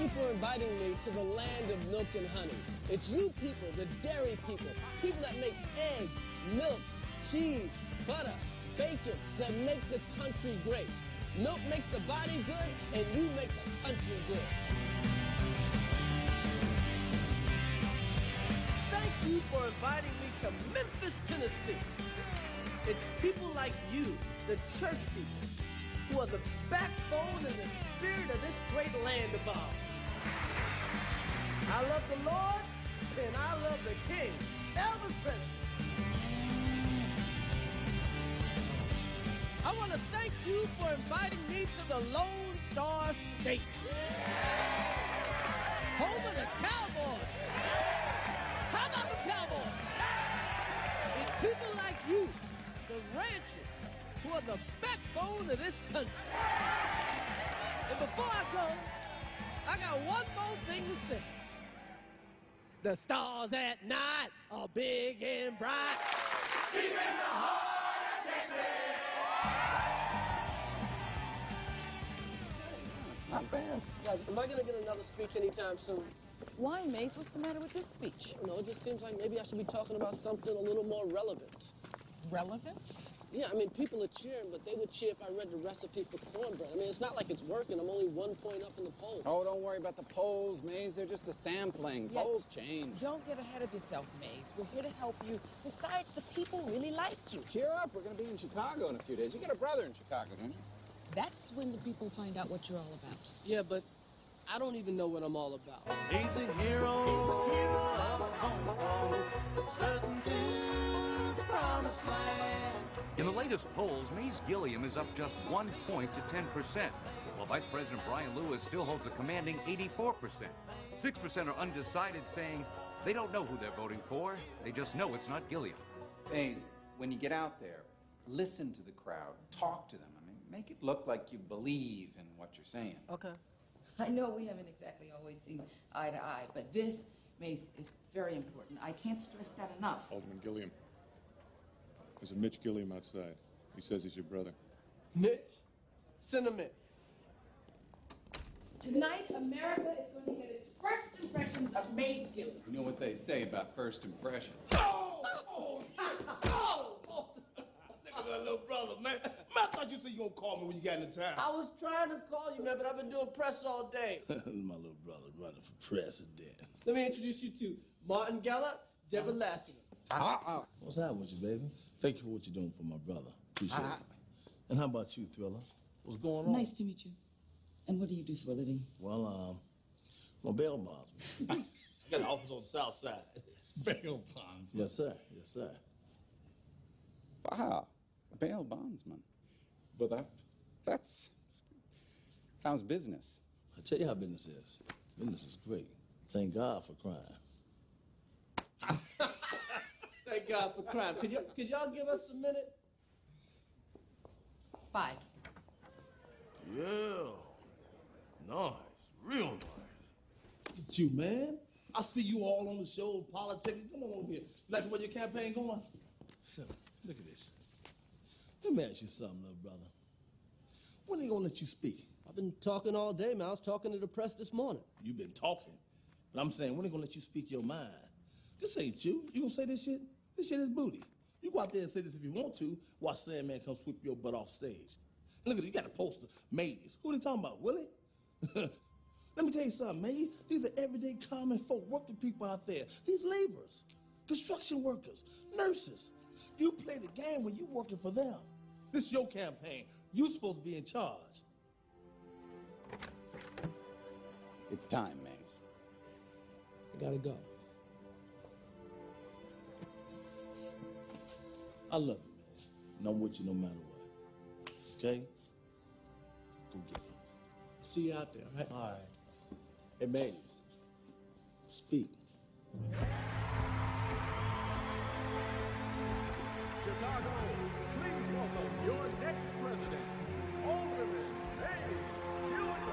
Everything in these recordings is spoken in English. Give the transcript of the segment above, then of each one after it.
you for inviting me to the land of milk and honey. It's you people, the dairy people, people that make eggs, milk, cheese, butter, bacon, that make the country great. Milk makes the body good, and you make the country good. Thank you for inviting me to Memphis, Tennessee. It's people like you, the church people, who are the backbone and the spirit of this great land of ours. I love the Lord, and I love the King, Elvis Presley. I want to thank you for inviting me to the Lone Star State, home of the Cowboys. How about the Cowboys? It's people like you, the ranchers, who are the backbone of this country. And before I go, I got one more thing to say. The stars at night are big and bright. Deep in the heart of Texas. It's not bad. Guys, am I going to get another speech anytime soon? Why, Mace? What's the matter with this speech? I don't know, it just seems like maybe I should be talking about something a little more relevant. Relevant? Yeah, I mean, people are cheering, but they would cheer if I read the recipe for cornbread. I mean, it's not like it's working. I'm only 1 point up in the polls. Oh, don't worry about the polls, Maze. They're just a sampling. Yeah. Polls change. Don't get ahead of yourself, Maze. We're here to help you. Besides, the people really like you. Cheer up. We're going to be in Chicago in a few days. You got a brother in Chicago, don't you? That's when the people find out what you're all about. Yeah, but I don't even know what I'm all about. He's a hero of home, certain to the promised land. In the latest polls, Mace Gilliam is up just 1 point to 10%, while Vice President Brian Lewis still holds a commanding 84%. 6% are undecided, saying they don't know who they're voting for. They just know it's not Gilliam. Maze, when you get out there, listen to the crowd. Talk to them. I mean, make it look like you believe in what you're saying. Okay. I know we haven't exactly always seen eye to eye, but this, Mace, is very important. I can't stress that enough. Alderman Gilliam. There's a Mitch Gilliam outside. He says he's your brother. Mitch, send him in. Tonight, America is going to get its first impressions of Mace Gilliam. You know what they say about first impressions. Look at that little brother, man. Man, I thought you said you gonna call me when you got into town. I was trying to call you, man, but I've been doing press all day. My little brother running for president. Let me introduce you to Martin Gallup, Deborah Lassiter. What's happening with you, baby? Thank you for what you're doing for my brother. Appreciate it. And how about you, Thriller? What's going on? Nice to meet you. And what do you do for a living? Well, I'm a bail bondsman. I got an office on the south side. Bail bondsman? Yes, sir. Yes, sir. Wow. A bail bondsman. But how's business? I tell you how business is. Business is great. Thank God for crime. Thank God for crime. Could y'all give us a minute? 5. Yeah. Nice. Real nice. Look at you, man. I see you all on the show, politicking. Come on over here. You like the way your campaign going? So, look at this. Let me ask you something, little brother. When are they gonna let you speak? I've been talking all day, man. I was talking to the press this morning. You've been talking. But I'm saying, when are they gonna let you speak your mind? This ain't you. You gonna say this shit? This shit is booty. You go out there and say this if you want to. Watch Sandman come sweep your butt off stage. Look at it. You got a poster. Maze. Who are they talking about? Willie? Let me tell you something, man. These are everyday common folk, working people out there. These laborers, construction workers, nurses. You play the game when you working for them. This is your campaign. You're supposed to be in charge. It's time, Maze. I gotta go. I love you, man. And I'm with you no matter what. Okay? Go get him. See you out there, all right? All right. Hey, Maze. Speak. Chicago, please welcome your next president, Alderman Maze Gilliam.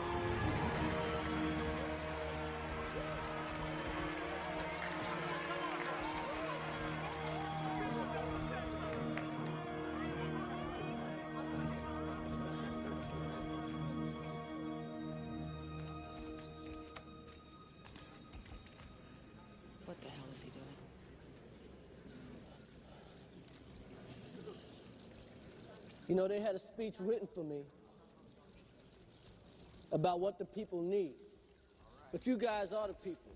You know, they had a speech written for me about what the people need. But you guys are the people.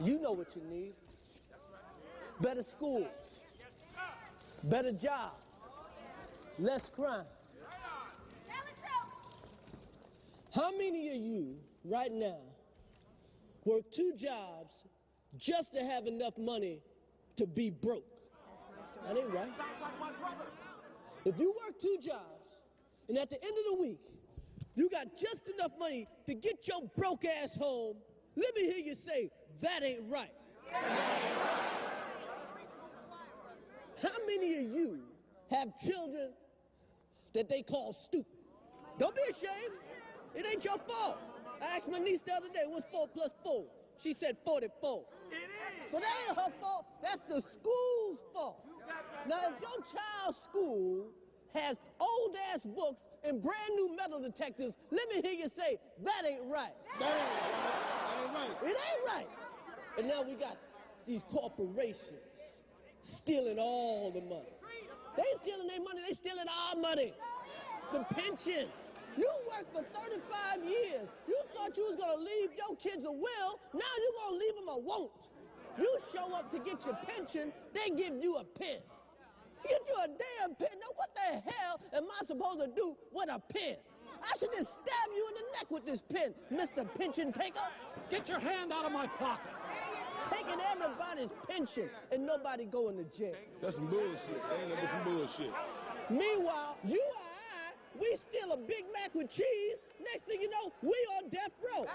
You know what you need. Better schools, better jobs, less crime. How many of you right now work 2 jobs just to have enough money to be broke? That ain't right. If you work 2 jobs and at the end of the week you got just enough money to get your broke ass home, let me hear you say, that ain't right. How many of you have children that they call stupid? Don't be ashamed. It ain't your fault. I asked my niece the other day, what's 4 plus 4? She said 44. It is. But that ain't her fault. That's the school's fault. Now, if your child's school has old-ass books and brand-new metal detectors, let me hear you say, that ain't right. That ain't right. It ain't right. And now we got these corporations stealing all the money. They ain't stealing their money, they stealing our money. The pension. You worked for 35 years. You thought you was gonna leave your kids a will, now you're gonna leave them a won't. You show up to get your pension, they give you a pen. Give you a damn pen. Now what the hell am I supposed to do with a pen? I should just stab you in the neck with this pen, Mr. Pension Taker. Get your hand out of my pocket. Taking everybody's pension and nobody going to jail. That's some bullshit. Ain't that some bullshit? Meanwhile, you or I, we steal a Big Mac with cheese. Next thing you know, we on death row.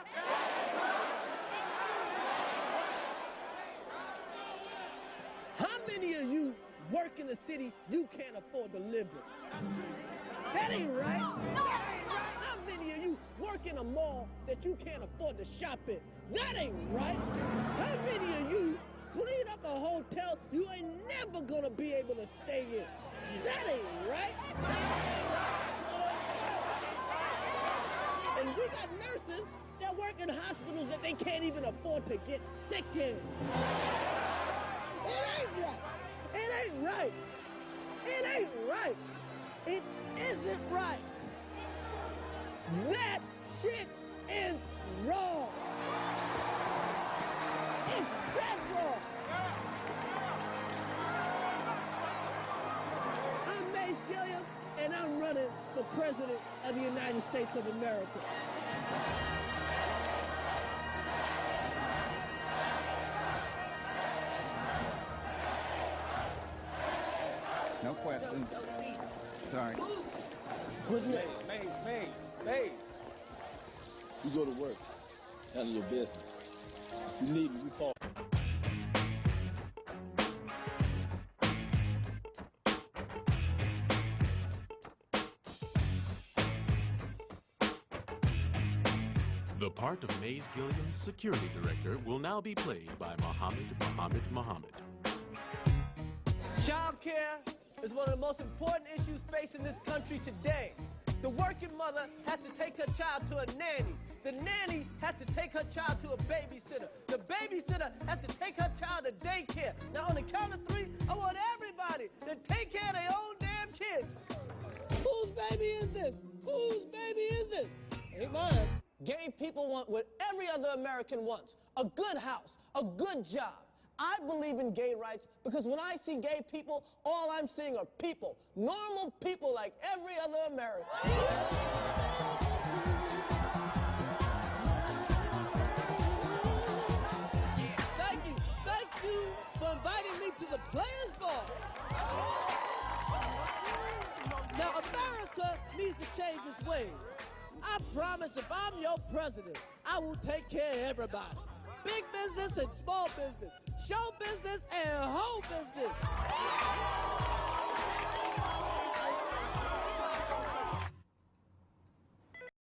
How many of you work in a city you can't afford to live in? That ain't right. How many of you work in a mall that you can't afford to shop in? That ain't right. How many of you clean up a hotel you ain't never gonna be able to stay in? That ain't right. And we got nurses that work in hospitals that they can't even afford to get sick in. It ain't right. It ain't right. It ain't right. It isn't right. That shit is wrong. It's dead wrong. I'm Mace Gilliam, and I'm running for President of the United States of America. No questions. Sorry. What's next? Maze. You go to work, handle your business. You need me, we call. The part of Maze Gilliam's security director will now be played by Muhammad. Child care is one of the most important issues facing this country today. The working mother has to take her child to a nanny. The nanny has to take her child to a babysitter. The babysitter has to take her child to daycare. Now, on the count of 3, I want everybody to take care of their own damn kids. Whose baby is this? Whose baby is this? Ain't mine. Gay people want what every other American wants. A good house, a good job. I believe in gay rights because when I see gay people, all I'm seeing are people. Normal people like every other American. Thank you for inviting me to the Players Ball. Now, America needs to change its ways. I promise if I'm your president, I will take care of everybody. Big business and small business. Show business and whole business.